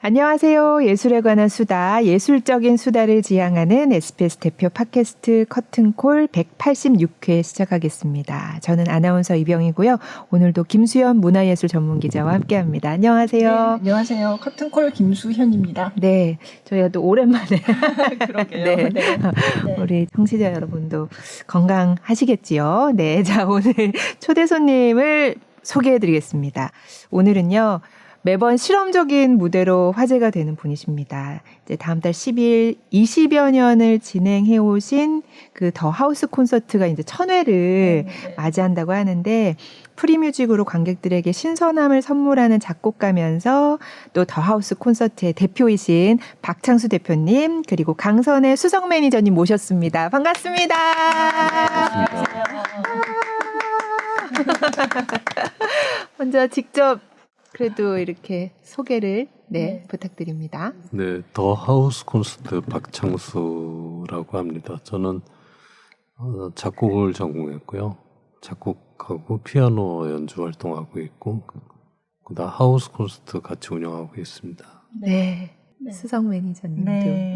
안녕하세요. 예술에 관한 수다, 예술적인 수다를 지향하는 SBS 대표 팟캐스트 커튼콜 186회 시작하겠습니다. 저는 아나운서 이병이고요. 오늘도 김수현 문화예술 전문기자와 함께합니다. 안녕하세요. 네, 안녕하세요. 커튼콜 김수현입니다. 네, 저희가 또 오랜만에 그러게요. 네. 네. 우리 청취자 여러분도 건강하시겠지요. 네, 자 오늘 초대 손님을 소개해드리겠습니다. 오늘은요. 매번 실험적인 무대로 화제가 되는 분이십니다. 이제 다음 달 10일 20여 년을 진행해 오신 그 더 하우스 콘서트가 이제 1000회를 맞이한다고 하는데 프리뮤직으로 관객들에게 신선함을 선물하는 작곡가면서 또 더 하우스 콘서트의 대표이신 박창수 대표님 그리고 강선의 수석 매니저님 모셨습니다. 반갑습니다. 먼저 직접 그래도 이렇게 소개를 부탁드립니다. 네, 더 하우스 콘서트 박창수라고 합니다. 저는 작곡을 전공했고요. 작곡하고 피아노 연주 활동하고 있고 그다음 하우스 콘서트 같이 운영하고 있습니다. 네. 수석 매니저님도. 네.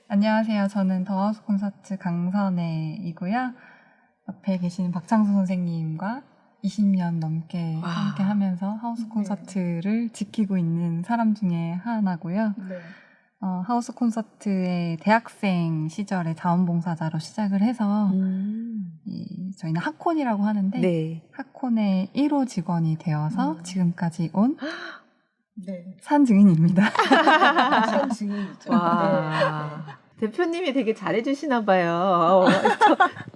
안녕하세요. 저는 더 하우스 콘서트 강선혜이고요. 옆에 계신 박창수 선생님과 20년 넘게 함께 하면서 하우스 콘서트를 지키고 있는 사람 중에 하나고요. 네. 하우스 콘서트의 대학생 시절에 자원봉사자로 시작을 해서 저희는 하콘이라고 하는데 하콘의 1호 직원이 되어서 지금까지 온 산증인입니다. 산증인이죠. 와. 대표님이 되게 잘해주시나 봐요.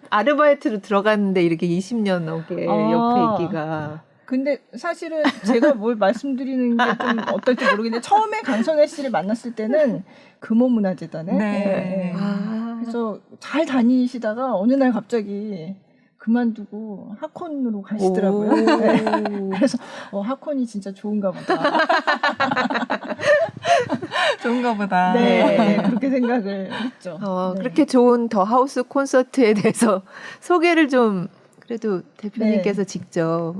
아르바이트로 들어갔는데 이렇게 20년 넘게 옆에 있기가. 근데 사실은 제가 뭘 말씀드리는 게 좀 어떨지 모르겠는데 처음에 강선혜 씨를 만났을 때는 금호문화재단에 그래서 잘 다니시다가 어느 날 갑자기 그만두고 하콘으로 가시더라고요. 그래서 하콘이 진짜 좋은가 보다. 좋은가 보다. 네, 그렇게 생각을 했죠. 그렇게 좋은 더 하우스 콘서트에 대해서 소개를 좀 그래도 대표님께서 직접.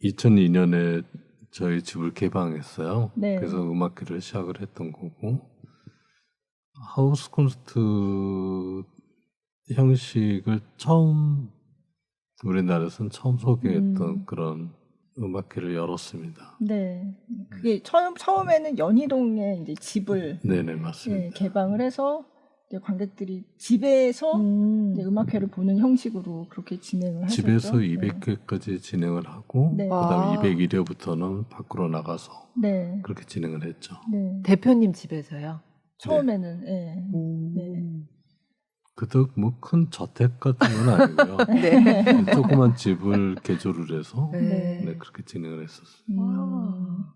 2002년에 저희 집을 개방했어요. 네. 그래서 음악회를 시작을 했던 거고 하우스 콘서트 형식을 우리나라에서는 처음 소개했던 그런 음악회를 열었습니다. 네, 그게 처음에는 연희동에 이제 집을 네네 맞습니다. 개방을 해서 이제 관객들이 집에서 이제 음악회를 보는 형식으로 그렇게 진행을 하셨죠. 집에서 200회까지 진행을 하고 그다음 201회부터는 밖으로 나가서 그렇게 진행을 했죠. 대표님 집에서요? 처음에는 네. 그닥 뭐 큰 저택 같은 건 아니고요. 조그만 집을 개조를 해서 그렇게 진행을 했었어요.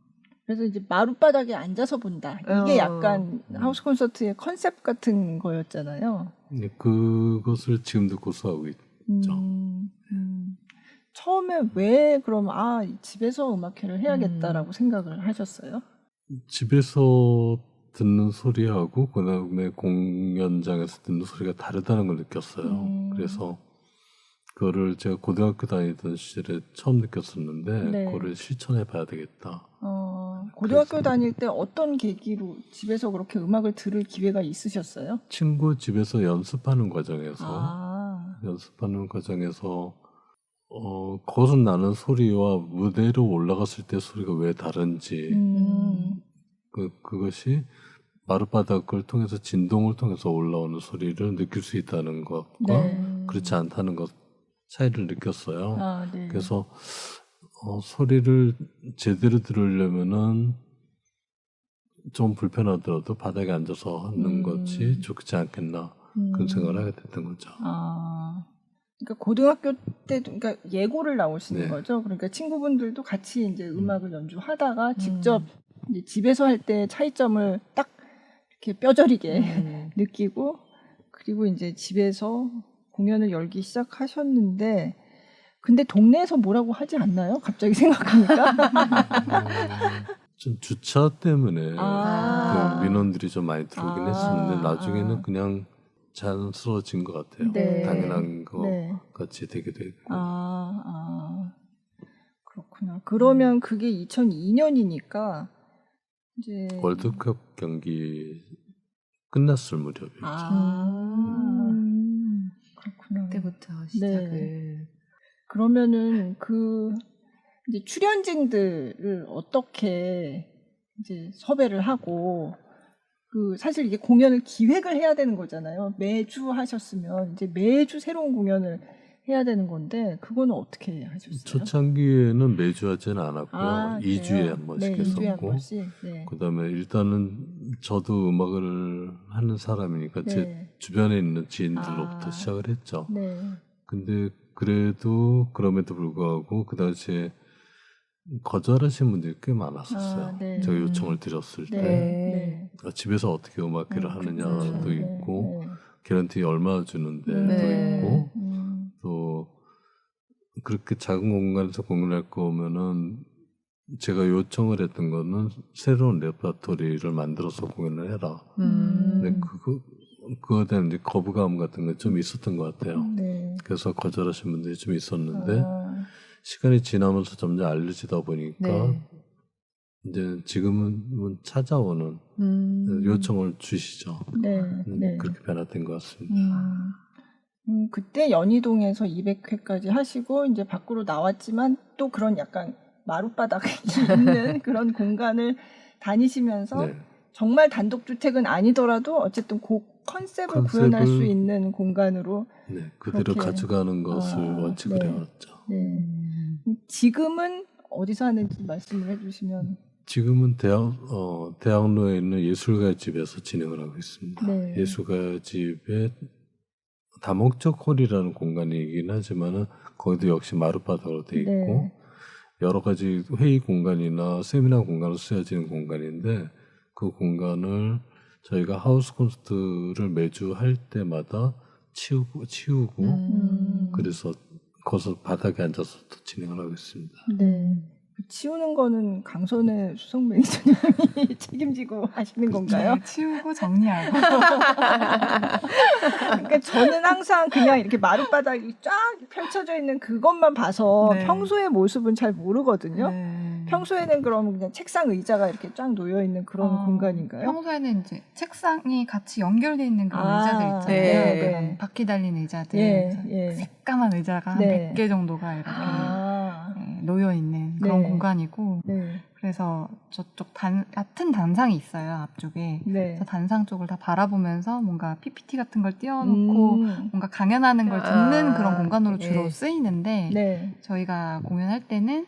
그래서 이제 마룻바닥에 앉아서 본다. 이게 약간 하우스 콘서트의 컨셉 같은 거였잖아요. 네, 그것을 지금도 고수하고 있죠. 처음에 왜 그럼 집에서 음악회를 해야겠다라고 생각을 하셨어요? 집에서 듣는 소리하고 그다음에 공연장에서 듣는 소리가 다르다는 걸 느꼈어요. 그래서 그거를 제가 고등학교 다니던 시절에 처음 느꼈었는데 그거를 실천해 봐야 되겠다. 고등학교 다닐 때 어떤 계기로 집에서 그렇게 음악을 들을 기회가 있으셨어요? 친구 집에서 연습하는 과정에서 거기서 나는 소리와 무대로 올라갔을 때 소리가 왜 다른지 그것이 마룻바닥을 통해서 진동을 통해서 올라오는 소리를 느낄 수 있다는 것과 그렇지 않다는 것 차이를 느꼈어요. 그래서 소리를 제대로 들으려면은 좀 불편하더라도 바닥에 앉아서 하는 것이 좋지 않겠나 그런 생각을 하게 됐던 거죠. 그러니까 고등학교 때도 그러니까 예고를 나오시는 거죠. 그러니까 친구분들도 같이 이제 음악을 연주하다가 직접 이제 집에서 할 때 차이점을 딱 이렇게 뼈저리게 느끼고 그리고 이제 집에서 공연을 열기 시작하셨는데 근데 동네에서 뭐라고 하지 않나요? 갑자기 생각하니까. 좀 주차 때문에 그 민원들이 좀 많이 들어오긴 했었는데 나중에는 그냥 자연스러워진 것 같아요. 당연한 것 같이 되게 되고. 그렇구나. 그러면 그게 2002년이니까 이제 월드컵 경기 끝났을 무렵이죠. 그렇구나. 그때부터 시작을. 네. 그러면은 그 이제 출연진들을 어떻게 이제 섭외를 하고 그 사실 이게 공연을 기획을 해야 되는 거잖아요. 매주 하셨으면 이제 매주 새로운 공연을 해야 되는 건데 그거는 어떻게 하셨어요? 초창기에는 매주 하지는 않았고요. 2주에 그래요? 한 번씩 네, 2주에 한 했었고 번씩. 네. 그다음에 일단은 저도 음악을 하는 사람이니까 제 네. 주변에 있는 지인들로부터 시작을 했죠. 네. 근데 그래도 그럼에도 불구하고 그 당시에 거절하신 분들이 꽤 많았었어요. 네. 제가 요청을 드렸을 네. 때 네. 집에서 어떻게 음악회를 하느냐도 그렇죠. 있고 네. 개런티 얼마 주는데도 네. 있고 또 그렇게 작은 공간에서 공연할 거면은 제가 요청을 했던 거는 새로운 레퍼토리를 만들어서 공연을 해라. 근데 그거에 대한 이제 거부감 같은 게 좀 있었던 것 같아요. 네. 그래서 거절하신 분들이 좀 있었는데 시간이 지나면서 점점 알려지다 보니까 네. 이제 지금은 찾아오는 요청을 주시죠. 네. 네. 그렇게 변화된 것 같습니다. 그때 연희동에서 200회까지 하시고 이제 밖으로 나왔지만 또 그런 약간 마룻바닥이 있는 그런 공간을 다니시면서 네. 정말 단독주택은 아니더라도 어쨌든 그 컨셉을 구현할 수 있는 공간으로 네, 그대로 그렇게. 가져가는 것을 원칙으로 네. 해왔죠. 네. 지금은 어디서 하는지 말씀을 해주시면. 지금은 대학로에 있는 예술가 집에서 진행을 하고 있습니다. 네. 예술가 집에 다목적 홀이라는 공간이긴 하지만은 거기도 역시 마룻바닥으로 돼 있고 네. 여러 가지 회의 공간이나 세미나 공간으로 쓰여지는 공간인데 그 공간을 저희가 하우스 콘서트를 매주 할 때마다 치우고 그래서 거기서 바닥에 앉아서 또 진행을 하고 있습니다. 네. 치우는 거는 강선의 수석 매니저님이 책임지고 하시는 건가요? 네, 치우고 정리하고. 그러니까 저는 항상 그냥 이렇게 마룻바닥이 쫙 펼쳐져 있는 그것만 봐서 네. 평소의 모습은 잘 모르거든요. 네. 평소에는 그럼 그냥 책상 의자가 이렇게 쫙 놓여 있는 그런 공간인가요? 평소에는 이제 책상이 같이 연결되어 있는 그런 의자들 있잖아요. 네. 그런 바퀴 달린 의자들. 예. 새까만 의자가 한 네. 100개 정도가 이렇게 놓여 있는 그런 네. 공간이고 네. 그래서 저쪽 얕은 단상이 있어요. 앞쪽에. 네. 그래서 단상 쪽을 다 바라보면서 뭔가 PPT 같은 걸 띄워놓고 뭔가 강연하는 걸 듣는 그런 공간으로 주로 네. 쓰이는데 네. 저희가 공연할 때는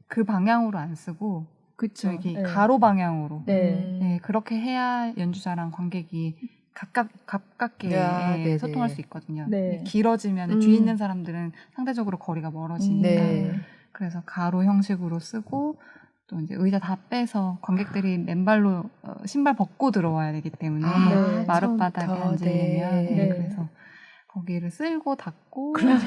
그 방향으로 안 쓰고 그쵸. 이렇게 네. 가로 방향으로 네. 네, 그렇게 해야 연주자랑 관객이 가깝게 야, 네네. 소통할 수 있거든요. 네. 길어지면 뒤에 있는 사람들은 상대적으로 거리가 멀어지니까 네. 그래서 가로 형식으로 쓰고 또 이제 의자 다 빼서 관객들이 맨발로 신발 벗고 들어와야 되기 때문에 네. 마룻바닥에 처음부터, 앉으려면 네. 네. 그래서 거기를 쓸고 닫고 거의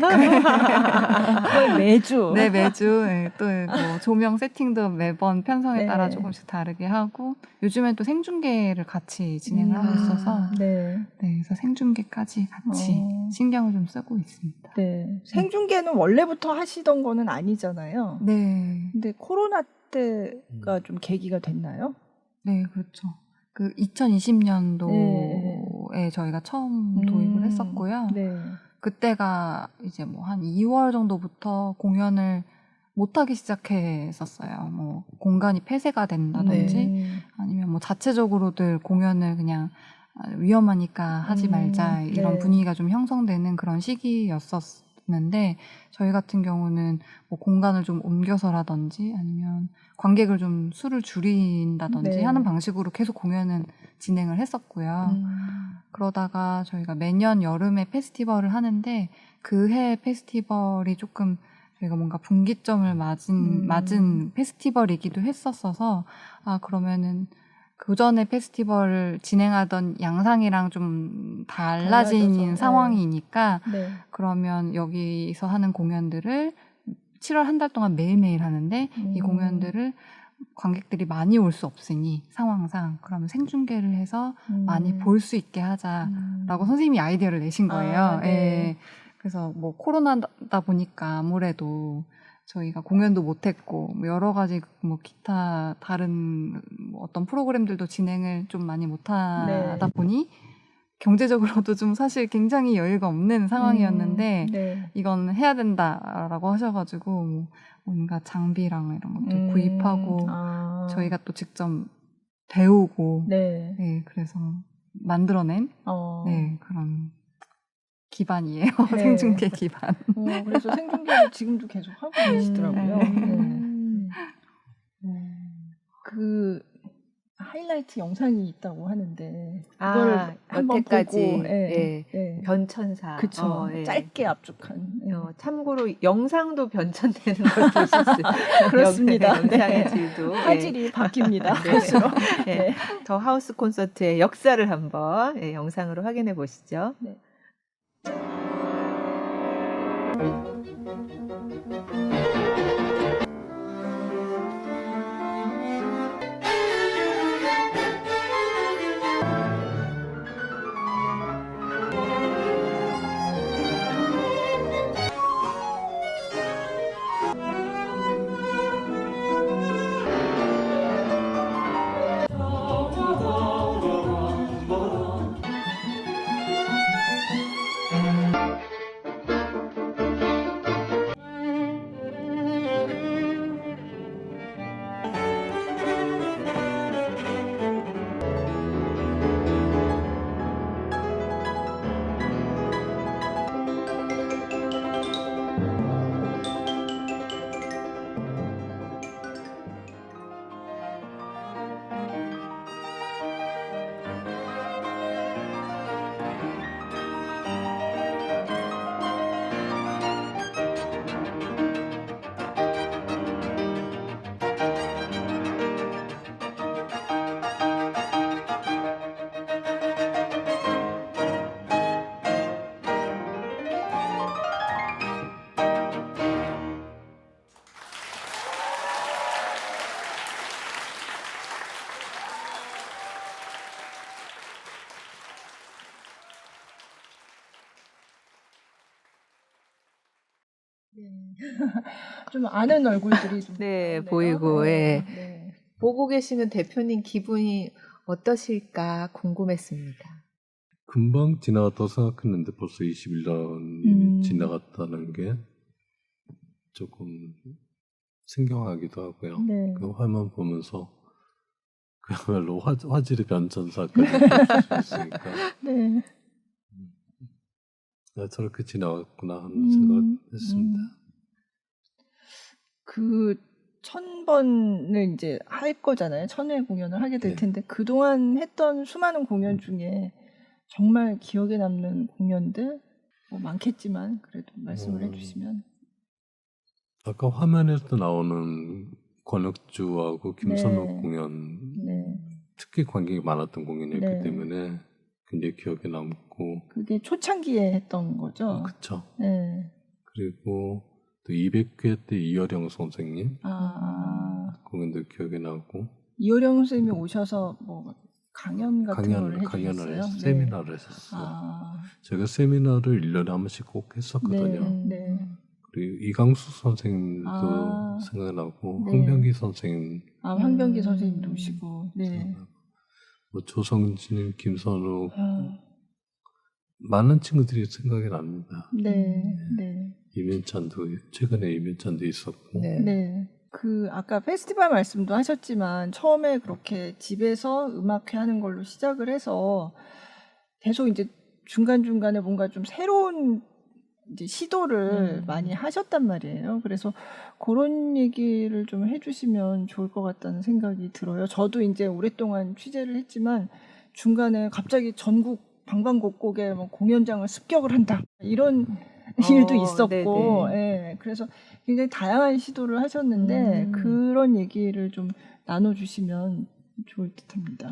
매주. 네 매주 네, 또 뭐 조명 세팅도 매번 편성에 네. 따라 조금씩 다르게 하고 요즘엔 또 생중계를 같이 진행을 하고 있어서 네. 네, 그래서 생중계까지 같이 신경을 좀 쓰고 있습니다. 네. 생중계는 원래부터 하시던 거는 아니잖아요. 네, 근데 코로나 때가 좀 계기가 됐나요? 네 그렇죠. 그 2020년도에 저희가 처음 도입을 했었고요. 네. 그때가 이제 뭐 한 2월 정도부터 공연을 못하기 시작했었어요. 뭐 공간이 폐쇄가 된다든지 아니면 뭐 자체적으로들 공연을 그냥 위험하니까 하지 말자 이런 네. 분위기가 좀 형성되는 그런 시기였었는데 저희 같은 경우는 뭐 공간을 좀 옮겨서라든지 아니면 관객을 좀 수를 줄인다든지 네. 하는 방식으로 계속 공연은 진행을 했었고요. 그러다가 저희가 매년 여름에 페스티벌을 하는데 그 해 페스티벌이 조금 저희가 뭔가 분기점을 맞은 페스티벌이기도 했었어서 그러면은 그 전에 페스티벌을 진행하던 양상이랑 좀 달라진 달라져서, 상황이니까 네. 그러면 여기서 하는 공연들을 7월 한 달 동안 매일매일 하는데 이 공연들을 관객들이 많이 올 수 없으니 상황상 그러면 생중계를 해서 많이 볼 수 있게 하자라고 선생님이 아이디어를 내신 거예요. 네. 예. 그래서 뭐 코로나다 보니까 아무래도 저희가 공연도 못했고 뭐 여러 가지 뭐 기타 다른 뭐 어떤 프로그램들도 진행을 좀 많이 못하다 보니 경제적으로도 좀 사실 굉장히 여유가 없는 상황이었는데 네. 이건 해야 된다라고 하셔가지고 뭐 뭔가 장비랑 이런 것들 구입하고 저희가 또 직접 배우고 네. 네, 그래서 만들어낸 네, 그런 기반이에요. 네. 생중계 기반. 그래서 생중계를 지금도 계속 하고 계시더라고요. 그 하이라이트 영상이 있다고 하는데 그걸 한번 여태까지 보고 네. 변천사 그쵸. 짧게 압축한 참고로 영상도 변천되는 걸 보실 수 그렇습니다. 영상의 질도 화질이 바뀝니다. 갈수록. 더 하우스 콘서트의 역사를 한번 영상으로 확인해 보시죠. 네. 좀 아는 얼굴들이 좀 보이고 네. 보고 계시는 대표님 기분이 어떠실까 궁금했습니다. 금방 지나갔다고 생각했는데 벌써 21년이 지나갔다는 게 조금 생경하기도 하고요. 네. 그 화면 보면서 그야말로 화질의 변천사까지 볼 수 있으니까 네. 저렇게 지나갔구나 하는 생각을 했습니다. 그 1000번을 이제 할 거잖아요. 1000회 공연을 하게 될 텐데 그동안 했던 수많은 공연 중에 정말 기억에 남는 공연들 뭐 많겠지만 그래도 말씀을 해주시면. 아까 화면에서 나오는 권혁주하고 김선욱 네. 공연 네. 특히 관객이 많았던 공연이었기 네. 때문에 굉장히 기억에 남고 그게 초창기에 했던 거죠. 그렇죠. 네. 그리고 또 200회 때 이어령 선생님 공연도 기억에 나고 이어령 선생님이 오셔서 뭐 강연 같은 걸 해주셨어요? 세미나를 했었어요. 저희가 세미나를 1년에 한 번씩 꼭 했었거든요. 네. 그리고 이강수 선생님도 생각나고 황병기 선생님 황병기 선생님도 오시고 뭐 조성진, 김선욱 많은 친구들이 생각이 납니다. 최근에 이면찬도 있었고. 그 아까 페스티벌 말씀도 하셨지만 처음에 그렇게 집에서 음악회 하는 걸로 시작을 해서 계속 이제 중간중간에 뭔가 좀 새로운 이제 시도를 많이 하셨단 말이에요. 그래서 그런 얘기를 좀 해주시면 좋을 것 같다는 생각이 들어요. 저도 이제 오랫동안 취재를 했지만 중간에 갑자기 전국 방방곡곡에 뭐 공연장을 습격을 한다 이런 일도 있었고, 그래서 굉장히 다양한 시도를 하셨는데 그런 얘기를 좀 나눠주시면 좋을 듯합니다.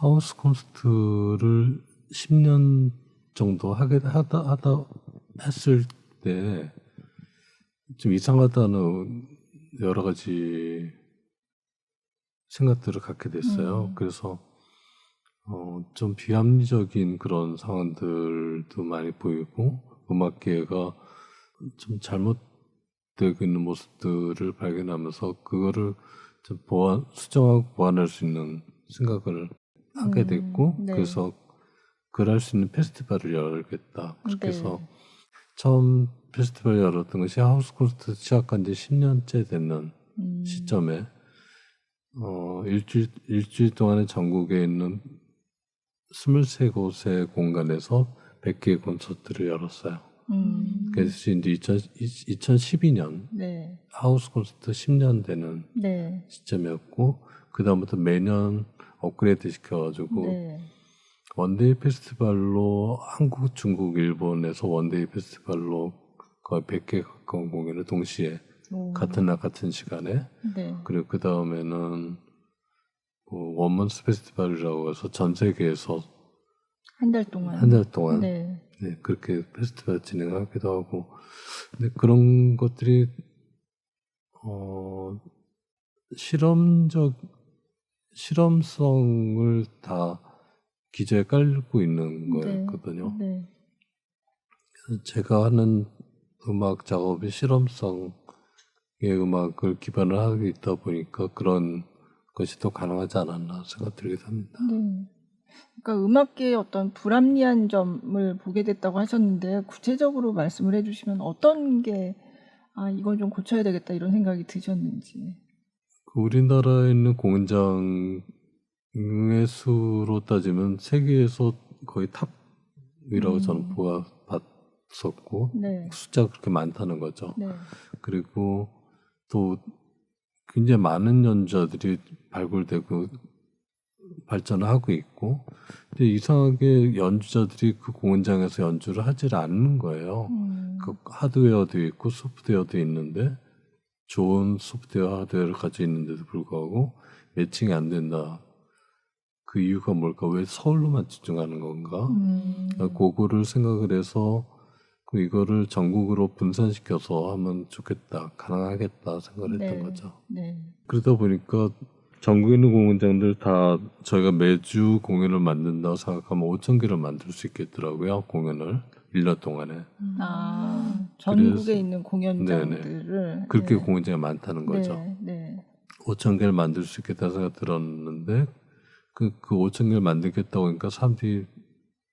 하우스 콘서트를 10년 정도 하다 했을 때 좀 이상하다는 여러 가지 생각들을 갖게 됐어요. 그래서 좀 비합리적인 그런 상황들도 많이 보이고 음악계가 좀 잘못 되고 있는 모습들을 발견하면서 그거를 좀 수정하고 보완할 수 있는 생각을 하게 됐고 네. 그래서 그걸 할 수 있는 페스티벌을 열겠다. 그렇게 해서 네. 처음 페스티벌 열었던 것이 하우스 콘서트 시작한 지 10년째 되는 시점에 일주일 동안에 전국에 있는 23곳의 공간에서 100개의 콘서트를 열었어요. 그래서 이제 2012년 네. 하우스 콘서트 10년 되는 네. 시점이었고 그 다음부터 매년 업그레이드 시켜가지고 네. 원데이 페스티벌로 한국, 중국, 일본에서 원데이 페스티벌로 거의 100개 가까운 공연을 동시에 같은 날 같은 시간에 네. 그리고 그 다음에는 원먼스 페스티벌이라고 해서 전 세계에서 한 달 동안 네, 그렇게 페스티벌 진행하기도 하고 근데 그런 것들이 실험성을 다 기저에 깔고 있는 거였거든요. 네. 그래서 제가 하는 음악 작업이 실험성의 음악을 기반을 하고 있다 보니까 그런 것이 더 가능하지 않았나 생각 들기도 합니다. 네. 그러니까 음악계의 어떤 불합리한 점을 보게 됐다고 하셨는데 구체적으로 말씀을 해주시면 어떤 게 이건 좀 고쳐야 되겠다 이런 생각이 드셨는지. 우리나라에 있는 공연장의 수로 따지면 세계에서 거의 탑이라고 저는 봤었고 네. 숫자가 그렇게 많다는 거죠. 네. 그리고 또 굉장히 많은 연주자들이 발굴되고 발전을 하고 있고 근데 이상하게 연주자들이 그 공연장에서 연주를 하질 않는 거예요. 그 하드웨어도 있고 소프트웨어도 있는데 좋은 소프트웨어 하드웨어를 가지고 있는데도 불구하고 매칭이 안 된다. 그 이유가 뭘까? 왜 서울로만 집중하는 건가? 그거를 생각을 해서 이거를 전국으로 분산시켜서 하면 좋겠다, 가능하겠다 생각을 했던 거죠. 네. 그러다 보니까 전국에 있는 공연장들 다 저희가 매주 공연을 만든다고 생각하면 5,000개를 만들 수 있겠더라고요. 공연을 1년 동안에. 전국에 그래서, 있는 공연장들을 그렇게 공연장이 많다는 거죠. 네. 5,000개를 만들 수 있겠다 생각 들었는데 그 5,000개를 만들겠다고 하니까 사람들이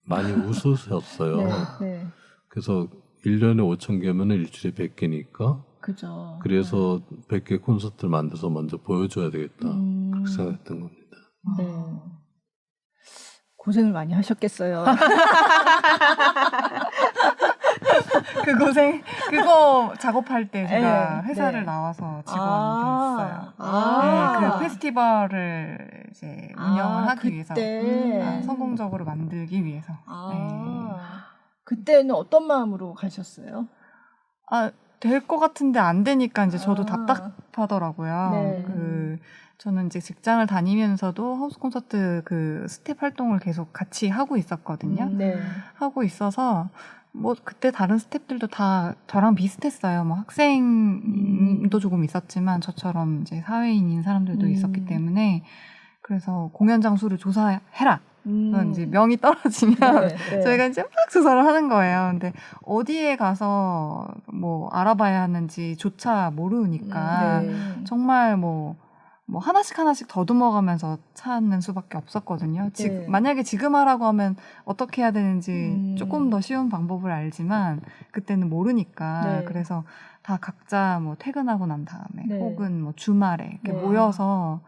많이 웃으셨어요. 네. 그래서 1년에 5,000개면 일주일에 100개니까 그죠. 그래서 100개 콘서트를 만들어서 먼저 보여줘야 되겠다. 그렇게 생각했던 겁니다. 네. 고생을 많이 하셨겠어요. 그거 작업할 때 제가 네, 회사를 네. 나와서 직원이 됐어요. 그 페스티벌을 이제 운영을 하기 위해서 성공적으로 만들기 위해서. 그때는 어떤 마음으로 가셨어요? 될 것 같은데 안 되니까 이제 저도 답답하더라고요. 네. 저는 이제 직장을 다니면서도 하우스 콘서트 그 스텝 활동을 계속 같이 하고 있었거든요. 하고 있어서 뭐 그때 다른 스텝들도 다 저랑 비슷했어요. 뭐 학생도 조금 있었지만 저처럼 이제 사회인인 사람들도 있었기 때문에 그래서 공연장 수를 조사해라. 이제 명이 떨어지면 저희가 이제 막 조사를 하는 거예요. 근데 어디에 가서 뭐 알아봐야 하는지조차 모르니까 정말 뭐 하나씩 더듬어가면서 찾는 수밖에 없었거든요. 만약에 지금 하라고 하면 어떻게 해야 되는지 조금 더 쉬운 방법을 알지만 그때는 모르니까 그래서 다 각자 뭐 퇴근하고 난 다음에 혹은 뭐 주말에 이렇게 모여서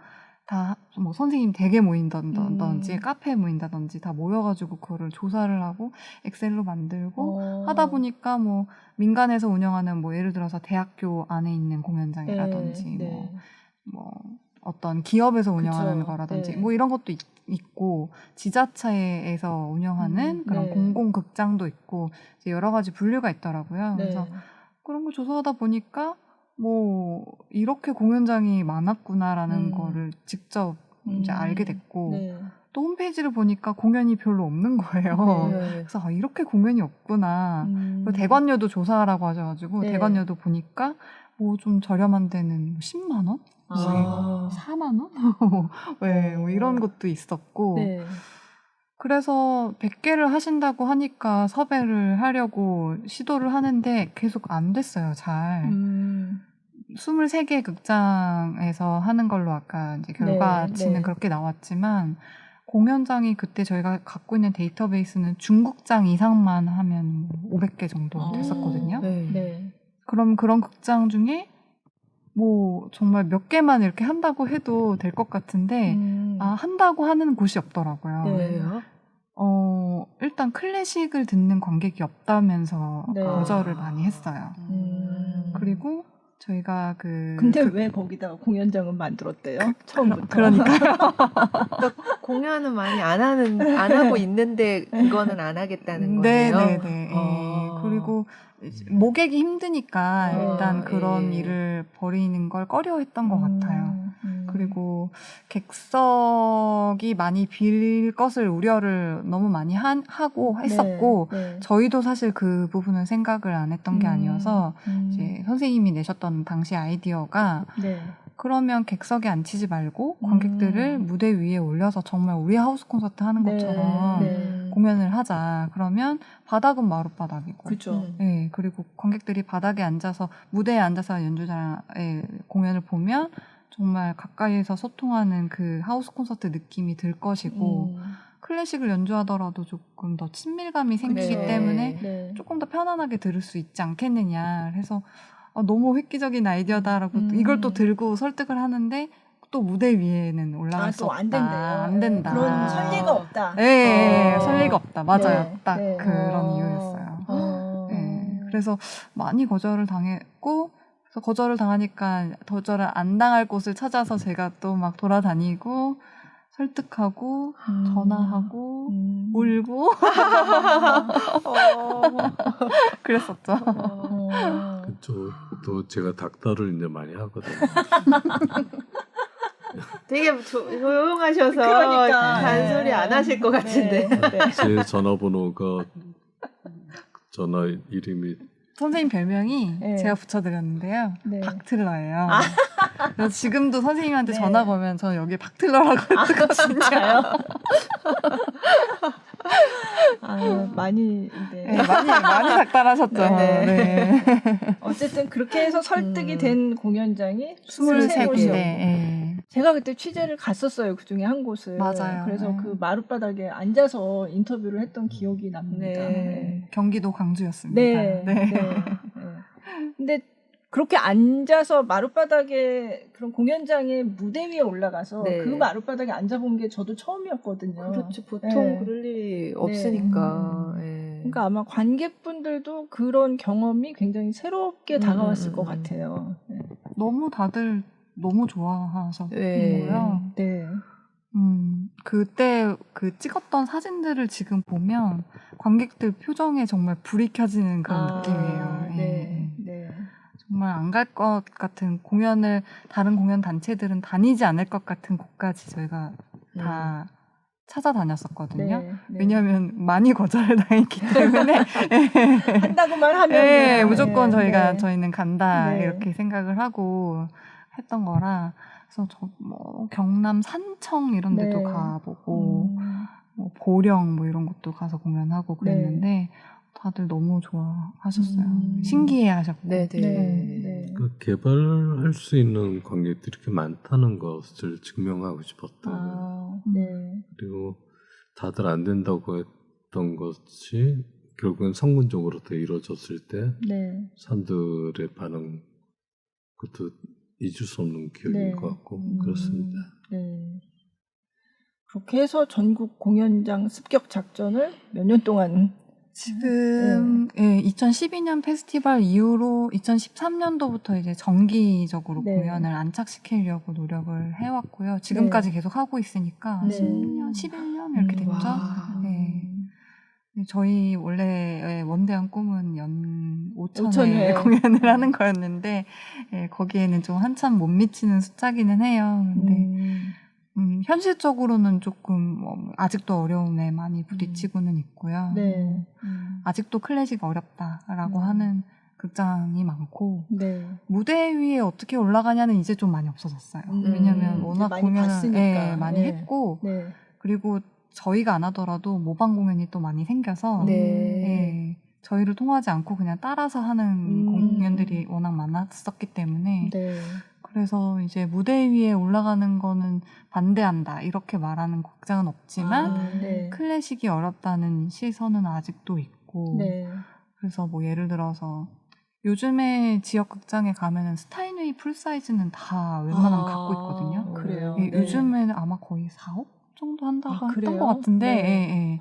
다 뭐 선생님 댁에 모인다든지 카페에 모인다든지 다 모여가지고 그거를 조사를 하고 엑셀로 만들고 하다 보니까 뭐 민간에서 운영하는 뭐 예를 들어서 대학교 안에 있는 공연장이라든지 뭐 어떤 기업에서 운영하는 거라든지 뭐 이런 것도 있고 지자체에서 운영하는 그런 공공극장도 있고 이제 여러 가지 분류가 있더라고요. 그래서 그런 거 조사하다 보니까 뭐 이렇게 공연장이 많았구나라는 거를 직접 이제 알게 됐고 또 홈페이지를 보니까 공연이 별로 없는 거예요. 그래서 이렇게 공연이 없구나. 그리고 대관료도 조사하라고 하셔가지고 대관료도 보니까 뭐 좀 저렴한 데는 10만 원? 4만 원? 뭐 이런 것도 있었고 그래서 100개를 하신다고 하니까 섭외를 하려고 시도를 하는데 계속 안 됐어요, 잘. 23개 극장에서 하는 걸로 아까 이제 결과치는 네. 그렇게 나왔지만 공연장이 그때 저희가 갖고 있는 데이터베이스는 중국장 이상만 하면 500개 정도 됐었거든요. 네. 그럼 그런 극장 중에 뭐 정말 몇 개만 이렇게 한다고 해도 될 것 같은데 한다고 하는 곳이 없더라고요. 왜요? 일단 클래식을 듣는 관객이 없다면서 네. 거절을 많이 했어요. 그리고 저희가 근데 왜 거기다가 공연장은 만들었대요? 처음부터. 그러니까요. 그러니까 공연은 많이 안 하고 있는데 그거는 안 하겠다는 거예요. 네네네. 그리고 모객이 힘드니까 일단 그런 일을 벌이는 걸 꺼려했던 것 같아요. 그리고 객석이 많이 빌 것을 우려를 너무 많이 하고 했었고 네. 저희도 사실 그 부분은 생각을 안 했던 게 아니어서 이제 선생님이 내셨던 당시 아이디어가 그러면 객석에 앉히지 말고 관객들을 무대 위에 올려서 정말 우리 하우스 콘서트 하는 것처럼 공연을 하자. 그러면 바닥은 마룻바닥이고. 그죠. 네, 그리고 관객들이 바닥에 앉아서 무대에 앉아서 연주자의 공연을 보면 정말 가까이에서 소통하는 그 하우스 콘서트 느낌이 들 것이고 클래식을 연주하더라도 조금 더 친밀감이 생기기 때문에 조금 더 편안하게 들을 수 있지 않겠느냐. 그래서 너무 획기적인 아이디어다라고 이걸 또 들고 설득을 하는데 또 무대 위에는 올라갈 수 없다. 안 된대요. 안 된다. 그런 선리가 없다. 네, 선리가 없다. 맞아요. 네, 딱 네. 그런 이유였어요. 네, 그래서 많이 거절을 당했고 그래서 거절을 당하니까 거절을 안 당할 곳을 찾아서 제가 또 막 돌아다니고 설득하고 전화하고 울고 그랬었죠. 또 제가 닥달을 이제 많이 하거든요. 되게 조용하셔서 그러니까. 잔소리 안 하실 것 같은데. 제 전화번호가 전화 이름이 선생님 별명이 제가 붙여드렸는데요. 박틀러예요. 그래서 지금도 선생님한테 전화 걸면 저는 여기 박틀러라고 했거든요. 진짜요? 많이 많이 닥달하셨죠. 네. 어쨌든 그렇게 해서 설득이 된 공연장이 23곳이었고 제가 그때 취재를 갔었어요. 그 중에 한 곳을. 맞아요. 그래서 그 마룻바닥에 앉아서 인터뷰를 했던 기억이 납니다. 경기도 광주였습니다. 근데 그렇게 앉아서 마룻바닥에 그런 공연장의 무대 위에 올라가서 그 마룻바닥에 앉아본 게 저도 처음이었거든요. 그렇죠. 보통 그럴 일이 없으니까. 그러니까 아마 관객분들도 그런 경험이 굉장히 새롭게 다가왔을 것 같아요. 너무 다들 너무 좋아하셨고요. 그때 그 찍었던 사진들을 지금 보면 관객들 표정에 정말 불이 켜지는 그런 느낌이에요. 정말 안 갈 것 같은 공연을 다른 공연 단체들은 다니지 않을 것 같은 곳까지 저희가 다 찾아다녔었거든요. 왜냐하면 많이 거절을 당했기 때문에 한다고만 하면 무조건 저희는 간다 이렇게 생각을 하고 했던 거라 그래서 뭐 경남 산청 이런 데도 가보고 뭐 보령 뭐 이런 것도 가서 공연하고 그랬는데 다들 너무 좋아하셨어요. 신기해하셨고. 그 개발할 수 있는 관객들이 이렇게 많다는 것을 증명하고 싶었던. 그리고 다들 안 된다고 했던 것이 결국엔 성군적으로 더 이루어졌을 때 사람들의 반응 그것도 잊을 수 없는 기억인 것 같고 그렇습니다. 그렇게 해서 전국 공연장 습격 작전을 몇 년 동안 지금 2012년 페스티벌 이후로 2013년도부터 이제 정기적으로 공연을 안착시키려고 노력을 해왔고요. 지금까지 계속 하고 있으니까 10년, 11년 이렇게 됐죠. 저희 원래 원대한 꿈은 연 5,000회 공연을 하는 거였는데 거기에는 좀 한참 못 미치는 숫자기는 해요. 근데 현실적으로는 조금 아직도 어려움에 많이 부딪히고는 있고요. 아직도 클래식 어렵다라고 하는 극장이 많고 무대 위에 어떻게 올라가냐는 이제 좀 많이 없어졌어요. 왜냐하면 워낙 많이 공연을 봤으니까. 많이 했고 그리고 저희가 안 하더라도 모방 공연이 또 많이 생겨서 네, 저희를 통하지 않고 그냥 따라서 하는 공연들이 워낙 많았었기 때문에 네. 그래서 이제 무대 위에 올라가는 거는 반대한다 이렇게 말하는 극장은 없지만 네. 클래식이 어렵다는 시선은 아직도 있고 네. 그래서 뭐 예를 들어서 요즘에 지역 극장에 가면은 스타인웨이 풀사이즈는 다 웬만하면 갖고 있거든요. 그래요. 예, 네. 요즘에는 아마 거의 4억 정도 한다고 했던 그래요? 것 같은데 네. 예, 예.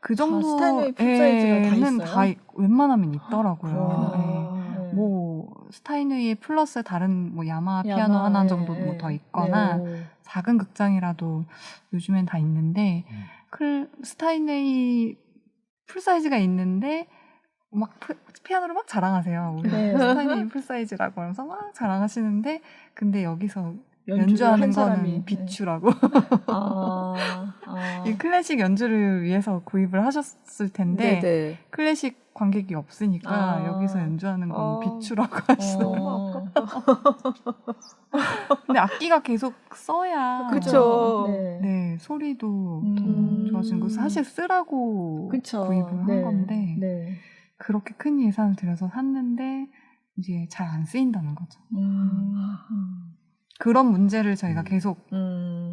그 다 스타인웨이 풀사이즈가 다 정도는 있어요? 웬만하면 있더라고요. 그렇구나. 예. 네. 뭐 스타인웨이 플러스 다른 뭐 야마 피아노 하나 네. 정도 뭐 더 있거나 네. 작은 극장이라도 요즘엔 다 있는데 스타인웨이 풀사이즈가 있는데 막 피아노를 막 자랑하세요. 우리 네. 스타인웨이 풀사이즈라고 하면서 막 자랑하시는데 근데 여기서 연주를 연주하는 한 거는 사람이. 비추라고 이 클래식 연주를 위해서 구입을 하셨을 텐데 네네. 클래식 관객이 없으니까 여기서 연주하는 건 비추라고 하시더라고요. 근데 악기가 계속 써야 그쵸. 네, 소리도 더 좋아지는 거 사실 쓰라고 그쵸. 구입을 한 건데 네. 그렇게 큰 예산을 들여서 샀는데 이제 잘 안 쓰인다는 거죠. 그런 문제를 저희가 계속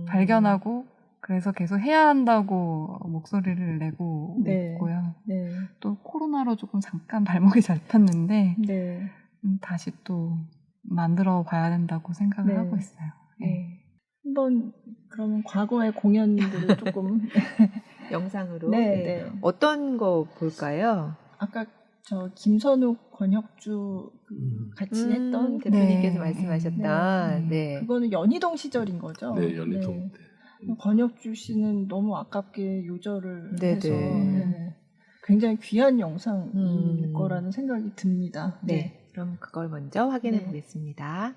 발견하고 그래서 계속 해야 한다고 목소리를 내고 있고요. 네. 또 코로나로 조금 잠깐 발목이 잡혔는데 네. 다시 또 만들어 봐야 된다고 생각을 네. 하고 있어요. 네. 한번 그러면 과거의 공연들을 조금 영상으로 네. 어떤 거 볼까요? 아까 저 김선욱, 권혁주 같이 했던 대표님께서 네. 말씀하셨던 그거는 연희동 시절인 거죠? 네, 연희동 때. 권혁주 씨는 너무 아깝게 요절을 해서 네. 굉장히 귀한 영상일 거라는 생각이 듭니다. 네. 그럼 그걸 먼저 확인해 네. 보겠습니다.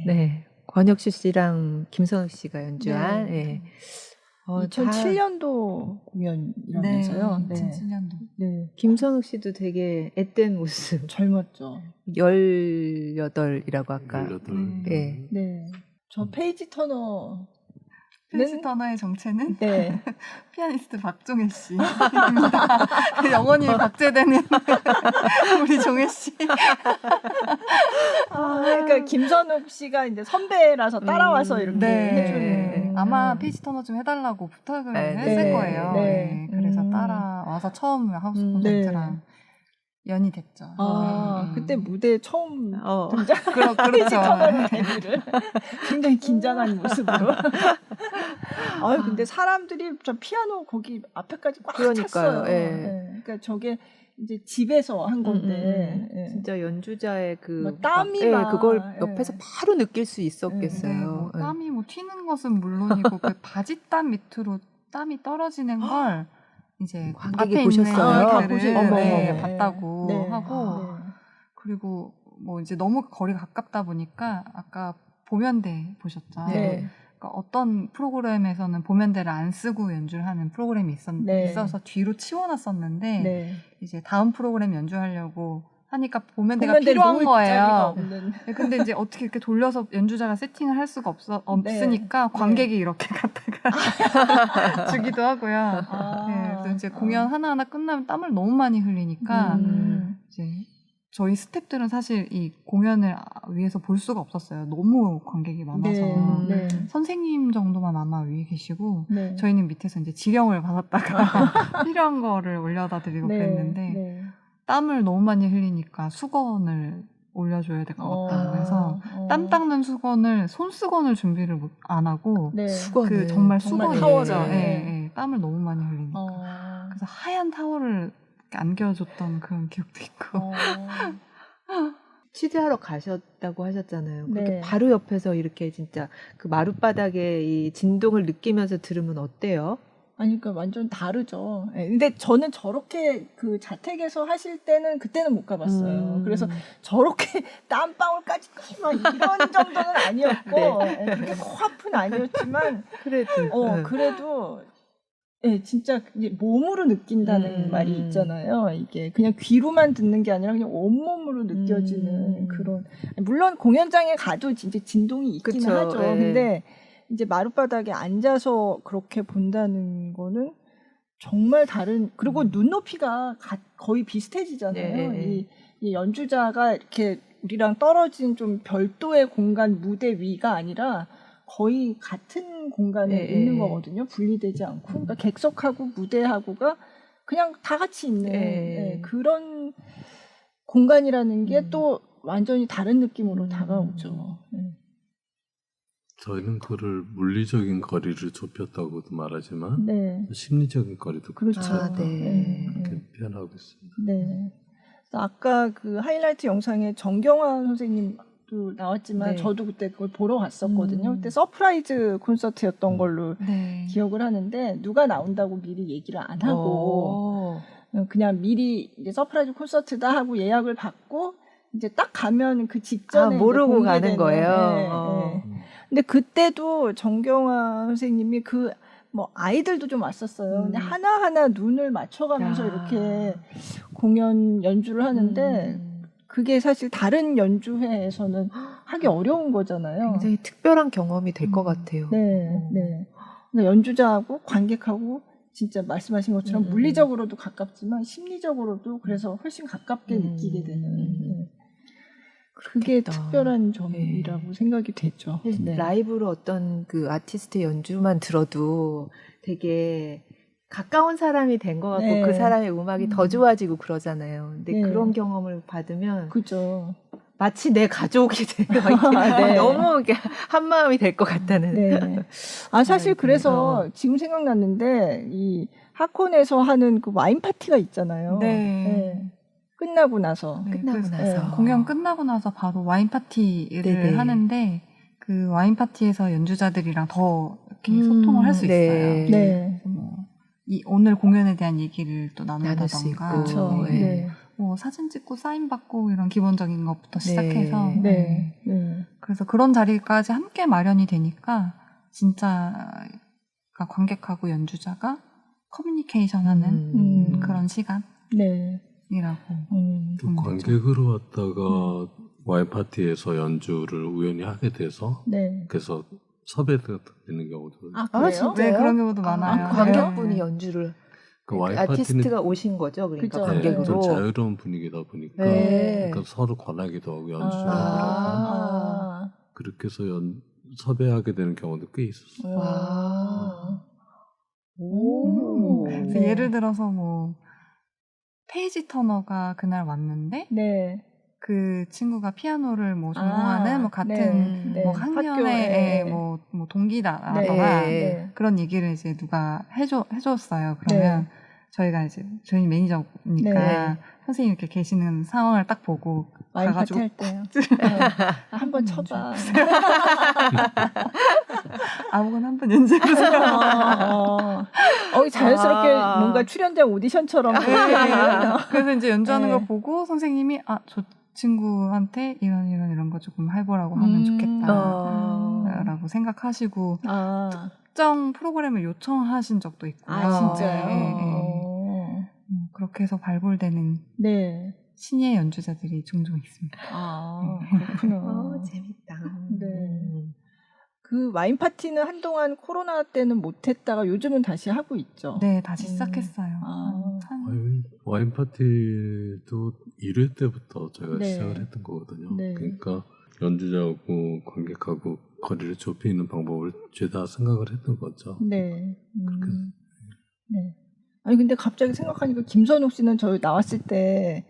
네. 권혁수 씨랑 김선욱 씨가 연주한 네. 네. 2007년도 공연이라면서요. 네. 2007년도. 네. 김선욱 씨도 되게 앳된 모습. 젊었죠. 18이라고 아까. 18. 네. 네. 저 페이지 터너. 페이지 터너의 정체는 네. 피아니스트 박종혜 씨입니다. 영원히 박제되는 우리 종혜 씨. 그러니까 김선욱 씨가 이제 선배라서 따라와서 이렇게 해주는. 아마 페이지 터너 좀 해달라고 부탁을 네. 했을 네. 거예요. 네. 네. 그래서 따라와서 처음 하우스 콘서트랑 연이 됐죠. 그때 무대에 처음 등장. 그렇죠. 터너로 데뷔를 굉장히 긴장한 모습으로. 근데 사람들이 저 피아노 거기 앞에까지 꽉 그러니까요. 찼어요. 예. 네. 그러니까 저게 이제 집에서 한 건데 예. 진짜 연주자의 뭐 땀이 막, 그걸 예. 옆에서 바로 느낄 수 있었겠어요. 네, 뭐 땀이 뭐 튀는 것은 물론이고 그 바지땀 밑으로 땀이 떨어지는 걸 이제 관객이 앞에 보셨어요? 있는 다 분들을 보셨- 네, 어머. 봤다고 네. 하고 네. 그리고 뭐 이제 너무 거리가 가깝다 보니까 아까 보면대 보셨죠? 네. 그러니까 어떤 프로그램에서는 보면대를 안 쓰고 연주를 하는 프로그램이 네. 있어서 뒤로 치워놨었는데 네. 이제 다음 프로그램 연주하려고 하니까 보면대가 보면대를 필요한 놓을 자리가 거예요. 없는. 네, 근데 이제 어떻게 이렇게 돌려서 연주자가 세팅을 할 수가 없으니까 관객이 이렇게 갖다가 주기도 하고요. 네, 그래서 이제 공연 하나하나 끝나면 땀을 너무 많이 흘리니까 이제 저희 스태프들은 사실 이 공연을 위해서 볼 수가 없었어요. 너무 관객이 많아서. 네. 선생님 정도만 아마 위에 계시고 네. 저희는 밑에서 이제 지령을 받았다가 필요한 거를 올려다 드리고 그랬는데 네. 땀을 너무 많이 흘리니까 수건을 올려줘야 될 것 같다고 해서 땀 닦는 수건을 손수건을 준비를 안 하고 네. 수건을 그 정말 정말 수건을 타월을. 네, 땀을 너무 많이 흘리니까 그래서 하얀 타월을 이렇게 안겨줬던 그런 기억도 있고 치즈하러 가셨다고 하셨잖아요. 그렇게 네. 바로 옆에서 이렇게 진짜 그 마룻바닥에 이 진동을 느끼면서 들으면 어때요? 아니, 그러니까 완전 다르죠. 네, 근데 저는 저렇게 그 자택에서 하실 때는 그때는 못 가봤어요. 그래서 저렇게 땀방울까지 막 이런 정도는 아니었고, 네. 그렇게 코앞은 아니었지만, 그래도 그래도, 예, 진짜 이제 몸으로 느낀다는 말이 있잖아요. 이게 그냥 귀로만 듣는 게 아니라 그냥 온몸으로 느껴지는 그런. 물론 공연장에 가도 진짜 진동이 있긴 그쵸, 하죠. 예. 근데 이제 마룻바닥에 앉아서 그렇게 본다는 거는 정말 다른. 그리고 눈높이가 거의 비슷해지잖아요. 네. 이 연주자가 이렇게 우리랑 떨어진 좀 별도의 공간 무대 위가 아니라 거의 같은 공간에 있는 거거든요. 분리되지 않고. 그러니까 객석하고 무대하고가 그냥 다 같이 있는 그런 공간이라는 게 또 완전히 다른 느낌으로 다가오죠. 저희는 그를 물리적인 거리를 좁혔다고도 말하지만 네. 심리적인 거리도 그렇죠. 그렇게 표현하고 있습니다. 네. 그래서 아까 그 하이라이트 영상에 정경환 선생님 도 나왔지만 네. 저도 그때 그걸 보러 갔었거든요. 그때 음. 서프라이즈 콘서트였던 걸로 네. 기억을 하는데 누가 나온다고 미리 얘기를 안 하고 그냥 미리 이제 서프라이즈 콘서트다 하고 예약을 받고 이제 딱 가면 그 직전에 이제 모르고 공개되는, 가는 거예요. 네. 근데 그때도 정경화 선생님이 그 뭐 아이들도 좀 왔었어요. 근데 하나하나 눈을 맞춰가면서 야. 이렇게 공연 연주를 하는데 그게 사실 다른 연주회에서는 하기 어려운 거잖아요. 굉장히 특별한 경험이 될 것 같아요. 네, 네. 그러니까 연주자하고 관객하고 진짜 말씀하신 것처럼 물리적으로도 가깝지만 심리적으로도 그래서 훨씬 가깝게 느끼게 되는 그게 그렇겠다. 특별한 점이라고 생각이 되죠. 네. 라이브로 어떤 그 아티스트 연주만 들어도 되게 가까운 사람이 된 것 같고 네. 그 사람의 음악이 더 좋아지고 그러잖아요. 근데 네. 그런 경험을 받으면 그죠. 마치 내 가족이 돼요. 네. 너무 이렇게 한 마음이 될 것 같다는. 네. 아 사실 아이고, 그래서 지금 생각났는데 이 하콘에서 하는 그 와인 파티가 있잖아요. 네. 네. 끝나고 나서. 네, 끝나고 그래서 나서. 공연 끝나고 나서 바로 와인 파티를 네네. 하는데 그 와인 파티에서 연주자들이랑 더 이렇게 소통을 할 수 네. 있어요. 네. 오늘 공연에 대한 얘기를 또 나눌 수 있고. 나눈다던가 그렇죠. 네. 네. 뭐 사진 찍고 사인 받고 이런 기본적인 것부터 시작해서 네. 네. 그래서 그런 자리까지 함께 마련이 되니까 진짜 관객하고 연주자가 커뮤니케이션하는 그런 시간이라고. 네. 또 관객으로 왔다가 와인 파티에서 연주를 우연히 하게 돼서 네. 그래서 섭외가 되는 경우도 아, 아, 그래요? 진짜요? 네, 그런 경우도 많아요. 관객분이 네. 연주를 그 와인 아티스트가 오신 거죠. 그러니까 그죠. 관객으로. 좀 자유로운 분위기다 보니까 네. 그러니까 서로 권하기도 하고 연주하고 아. 그렇게 해서 섭외하게 되는 경우도 꽤 있었어요. 와. 오. 그래서 네. 예를 들어서 뭐 페이지 터너가 그날 왔는데 네. 그 친구가 피아노를 뭐 전공하는 뭐 같은 네. 뭐 네. 학년의 학교에. 뭐 동기다라거나 네. 그런 얘기를 이제 누가 해줬어요. 그러면 저희가 이제 저희 매니저니까 네. 선생님 이렇게 계시는 상황을 딱 보고 와인 파티 가가지고 할 때요. 한번 쳐봐. 아무거나 한번 연주해보세요. 자연스럽게 아. 뭔가 출연자 오디션처럼. 그래서 이제 연주하는 네. 걸 보고 선생님이 저 친구한테 이런 거 조금 해보라고 하면 좋겠다. 라고 생각하시고 특정 프로그램을 요청하신 적도 있고요. 아, 진짜요? 네. 그렇게 해서 발굴되는 네. 신예 연주자들이 종종 있습니다. 그렇구나. 재밌다. 네. 그 와인 파티는 한동안 코로나 때는 못했다가 요즘은 다시 하고 있죠. 네, 다시 시작했어요. 와인 파티도 1회 때부터 저희가 네. 시작을 했던 거거든요. 네. 그러니까 연주자하고 관객하고 거리를 좁히는 방법을 죄다 생각을 했던 거죠. 네. 그렇게 네. 아니 근데 갑자기 생각하니까 김선욱 씨는 저희 나왔을 때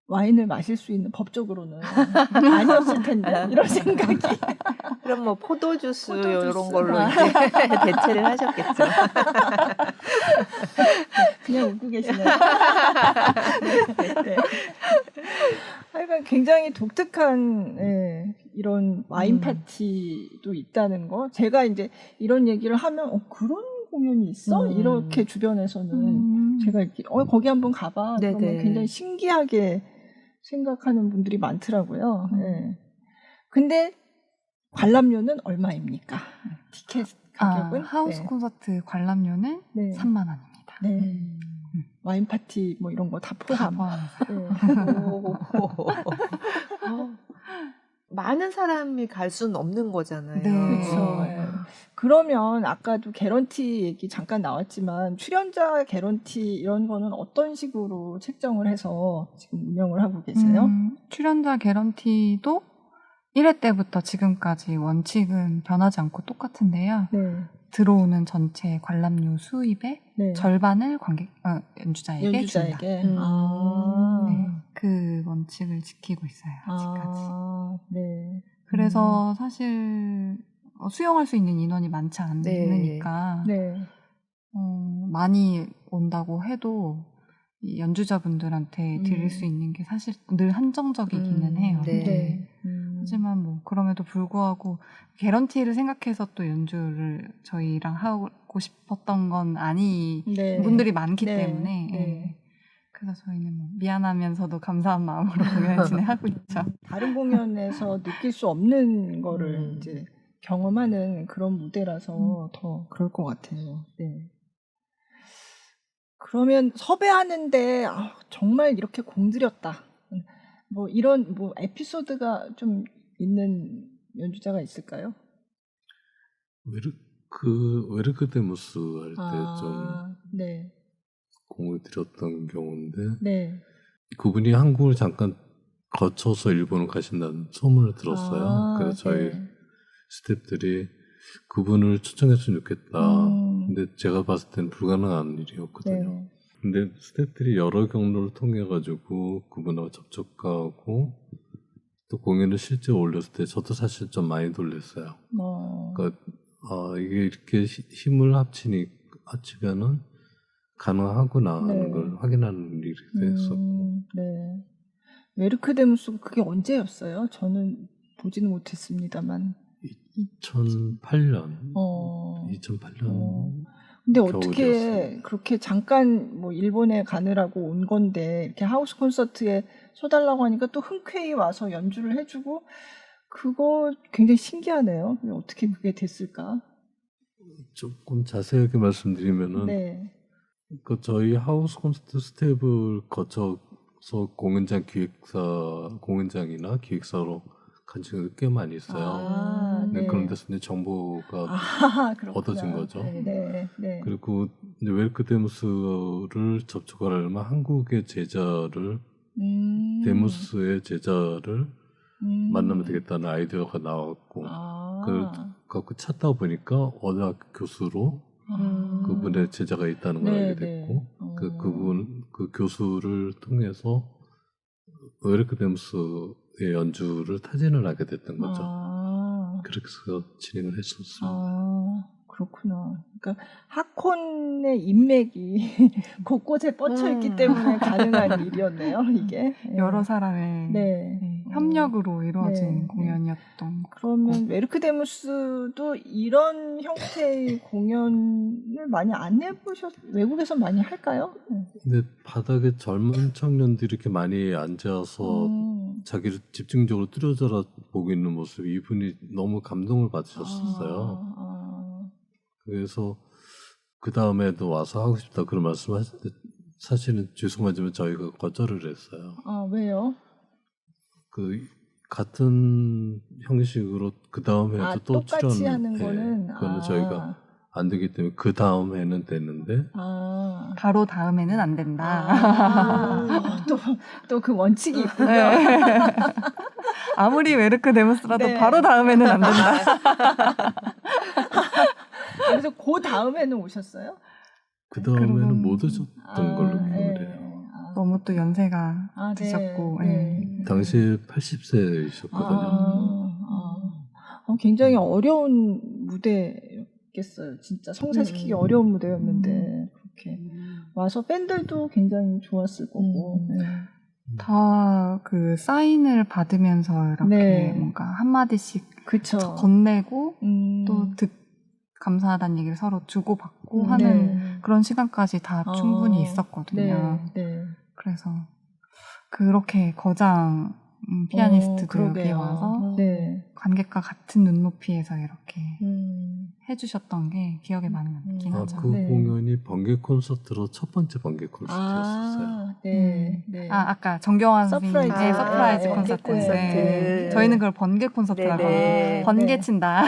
와인을 마실 수 있는 법적으로는 아니었을 텐데 이런 생각이. 그럼 뭐 포도주스 포도주스. 이런 걸로 이제 대체를 하셨겠죠. 그냥 웃고 계시네요. 네. 하여간 굉장히 독특한 이런 와인 파티도 있다는 거. 제가 이제 이런 얘기를 하면 그런 공연이 있어? 이렇게 주변에서는 제가 이렇게 거기 한번 가봐. 그러면 네네. 굉장히 신기하게 생각하는 분들이 많더라고요. 네. 근데 관람료는 얼마입니까? 티켓 가격은? 하우스 콘서트 관람료는 네. 3만 원입니다. 네. 와인 파티 뭐 이런 거 다 포함. 많은 사람이 갈 수는 없는 거잖아요. 네. 그렇죠. 그러면 아까도 개런티 얘기 잠깐 나왔지만 출연자 개런티 이런 거는 어떤 식으로 책정을 해서 지금 운영을 하고 계세요? 출연자 개런티도 1회 때부터 지금까지 원칙은 변하지 않고 똑같은데요. 네. 들어오는 전체 관람료 수입의 네. 절반을 연주자에게 줍니다. 연주자에게. 네, 그 원칙을 지키고 있어요. 아직까지. 네. 그래서 사실 수용할 수 있는 인원이 많지 않으니까 네. 많이 온다고 해도 이 연주자분들한테 드릴 수 있는 게 사실 늘 한정적이기는 해요. 네. 하지만 뭐 그럼에도 불구하고 개런티를 생각해서 또 연주를 저희랑 하고 싶었던 건 아닌 네. 분들이 많기 네. 때문에 네. 예. 그래서 저희는 뭐 미안하면서도 감사한 마음으로 공연을 진행하고 있죠. 다른 공연에서 느낄 수 없는 거를 이제 경험하는 그런 무대라서 더 그럴 것 같아요. 네. 그러면 섭외하는데 정말 이렇게 공들였다. 뭐 이런 뭐 에피소드가 좀 있는 연주자가 있을까요? 웨르크데무스 할 때 좀 네. 공을 들였던 경우인데 네. 그분이 한국을 잠깐 거쳐서 일본을 가신다는 소문을 들었어요. 그래서 저희 네. 스태프들이 그분을 초청했으면 좋겠다. 근데 제가 봤을 때는 불가능한 일이었거든요. 네. 근데 스태프들이 여러 경로를 통해 가지고 그분하고 접촉하고 또 공연을 실제 올렸을 때 저도 사실 좀 많이 놀랐어요. 그러니까 이게 이렇게 힘을 합치면은 가능하구나 하는 네. 걸 확인하는 일이 됐었고. 네. 웨르크데무스 그게 언제였어요? 저는 보지는 못했습니다만. 2008년. 2008년. 근데 겨울이었어요. 어떻게 그렇게 잠깐 뭐 일본에 가느라고 온 건데 이렇게 하우스 콘서트에 서달라고 하니까 또 흔쾌히 와서 연주를 해주고 그거 굉장히 신기하네요. 어떻게 그게 됐을까? 조금 자세하게 말씀드리면은 네. 그 저희 하우스 콘서트 스텝을 거쳐서 공연장이나 기획사로 간 친구들 꽤 많이 있어요. 네. 그런 데서 이제 정보가 얻어진 거죠. 네. 네. 그리고 이제 웨르크데무스를 접촉하려면 한국의 제자를 데무스의 제자를 만나면 되겠다는 아이디어가 나왔고 그걸 갖고 찾다 보니까 어느 학교 교수로 그분의 제자가 있다는 걸 알게 됐고 그 교수를 통해서 웨르크데무스의 연주를 타진을 하게 됐던 거죠. 그렇게 해서 진행을 했었습니다. 그렇구나. 그러니까 하콘의 인맥이 곳곳에 뻗쳐 있기 때문에 가능한 일이었네요. 이게 여러 사람의 협력으로 이루어진 공연이었던. 그러면 웨르크데무스도 이런 형태의 공연을 많이 안 외국에서 많이 할까요? 근데 바닥에 젊은 청년들이 이렇게 많이 앉아서 자기를 집중적으로 뚫어져라 보고 있는 모습, 이분이 너무 감동을 받으셨었어요. 그래서 그 다음에도 와서 하고 싶다 그런 말씀하실 때 사실은 죄송하지만 저희가 거절을 했어요. 왜요? 그 같은 형식으로 그 다음에도 또 똑같이 하는 거는 그거는 저희가 안 되기 때문에 그 다음 해는 됐는데 바로 다음에는 안 된다. 또 그 원칙이 있군요. 아무리 웨르크데무스라도 바로 다음에는 안 된다. 그래서 그 다음에는 오셨어요? 그 다음에는 못 오셨던 걸로 기억을 해요. 너무 또 연세가 드셨고 당시에 80세이셨거든요. 굉장히 어려운 무대였겠어요. 진짜 성사시키기 어려운 무대였는데 그렇게 와서 팬들도 굉장히 좋았을 거고. 다 그 사인을 받으면서 이렇게 뭔가 한마디씩 건네고 또 감사하다는 얘기를 서로 주고받고 하는 그런 시간까지 다 충분히 있었거든요. 그래서 그렇게 거장 피아니스트도 여기에 와서 관객과 같은 눈높이에서 이렇게 해주셨던 게 기억에 많이 남긴 하죠. 그 공연이 번개 콘서트로 첫 번째 번개 콘서트였었어요. 아까 정경환 선생님의 서프라이즈 콘서트. 저희는 그걸 번개 콘서트라고 하거든요. 번개 친다.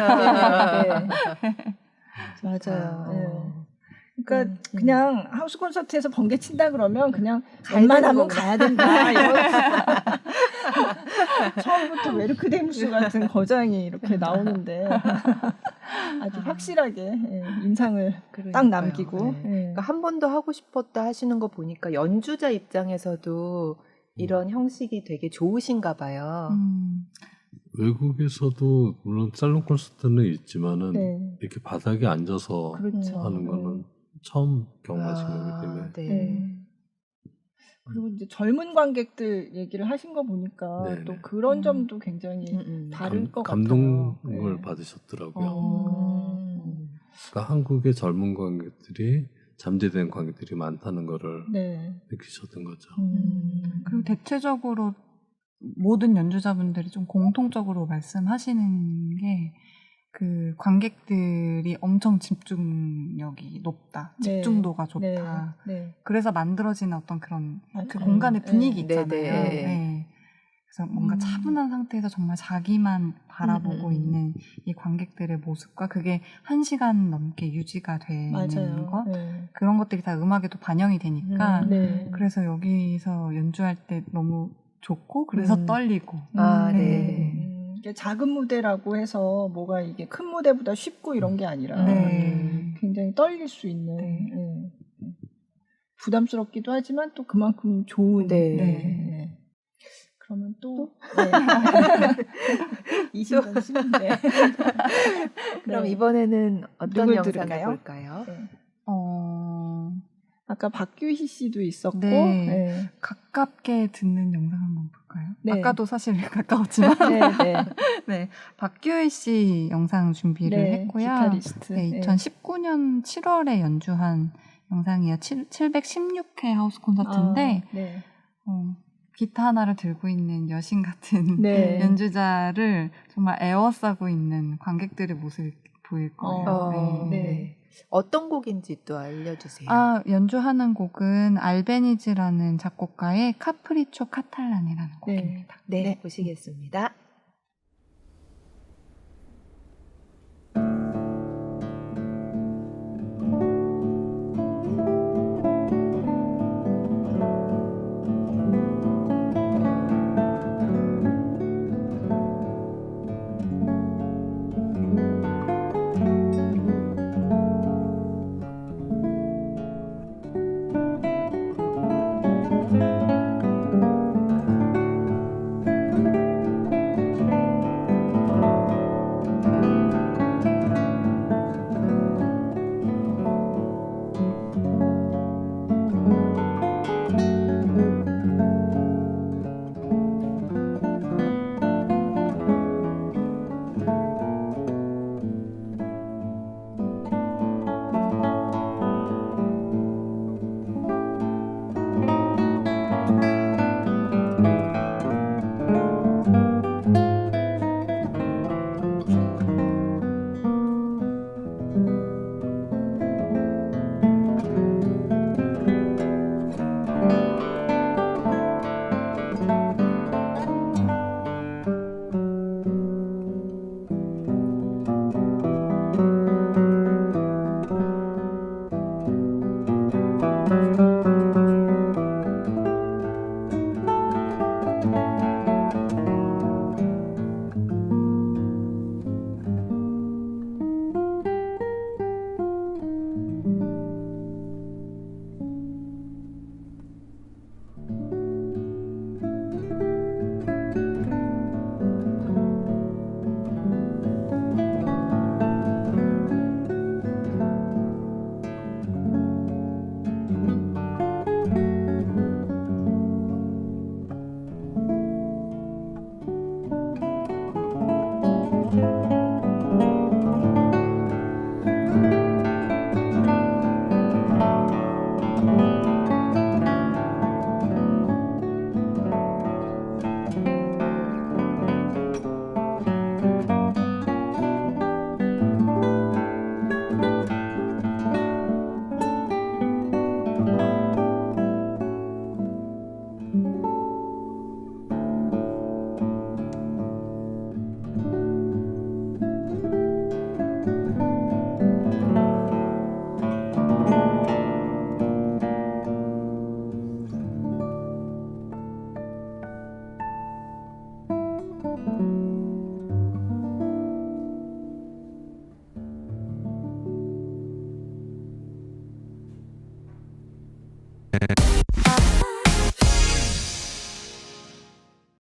맞아요. 그러니까 그냥 하우스 콘서트에서 번개 친다 그러면 그냥 웬만하면 가야 된다. 처음부터 웨르크데무스 같은 거장이 이렇게 나오는데 아주 확실하게 인상을 딱 남기고 그러니까 한 번도 하고 싶었다 하시는 거 보니까 연주자 입장에서도 이런 형식이 되게 좋으신가 봐요. 외국에서도 물론 살롱 콘서트는 있지만은 이렇게 바닥에 앉아서 하는 거는 처음 경험하신 거기 때문에 그리고 이제 젊은 관객들 얘기를 하신 거 보니까 네네. 또 그런 점도 굉장히 다를 것 감동을 같아요. 네. 받으셨더라고요. 그러니까 한국의 젊은 관객들이 잠재된 관객들이 많다는 거를 네. 느끼셨던 거죠. 그리고 대체적으로 모든 연주자분들이 좀 공통적으로 말씀하시는 게 그 관객들이 엄청 집중력이 높다, 네. 집중도가 좋다. 네. 그래서 만들어지는 어떤 그런 그 맞아요. 공간의 분위기 네. 있잖아요. 네. 네. 그래서 뭔가 차분한 상태에서 정말 자기만 바라보고 있는 이 관객들의 모습과 그게 1시간 넘게 유지가 되는 맞아요. 것 네. 그런 것들이 다 음악에도 반영이 되니까 네. 그래서 여기서 연주할 때 너무 좋고 그래서 떨리고 아, 네. 네. 이게 작은 무대라고 해서 뭐가 이게 큰 무대보다 쉽고 이런 게 아니라 네. 굉장히 떨릴 수 있는 네. 부담스럽기도 하지만 또 그만큼 좋은 네. 네. 그러면 또 이심전심 네. 그럼 네. 이번에는 어떤 누굴 영상을 들을까요? 볼까요? 네. 아까 박규희 씨도 있었고 네. 네. 가깝게 듣는 영상 한번 볼까요? 네. 아까도 사실 가까웠지만 네. 네, 박규일 씨 영상 준비를 네. 했고요. 기타리스트. 네, 2019년 7월에 연주한 영상이에요. 716회 하우스 콘서트인데 네. 기타 하나를 들고 있는 여신 같은 네. 연주자를 정말 애워싸고 있는 관객들의 모습이 보일 거예요. 네. 어떤 곡인지 또 알려주세요. 연주하는 곡은 알베니즈라는 작곡가의 카프리초 카탈란이라는 곡입니다. 네, 보시겠습니다. 네.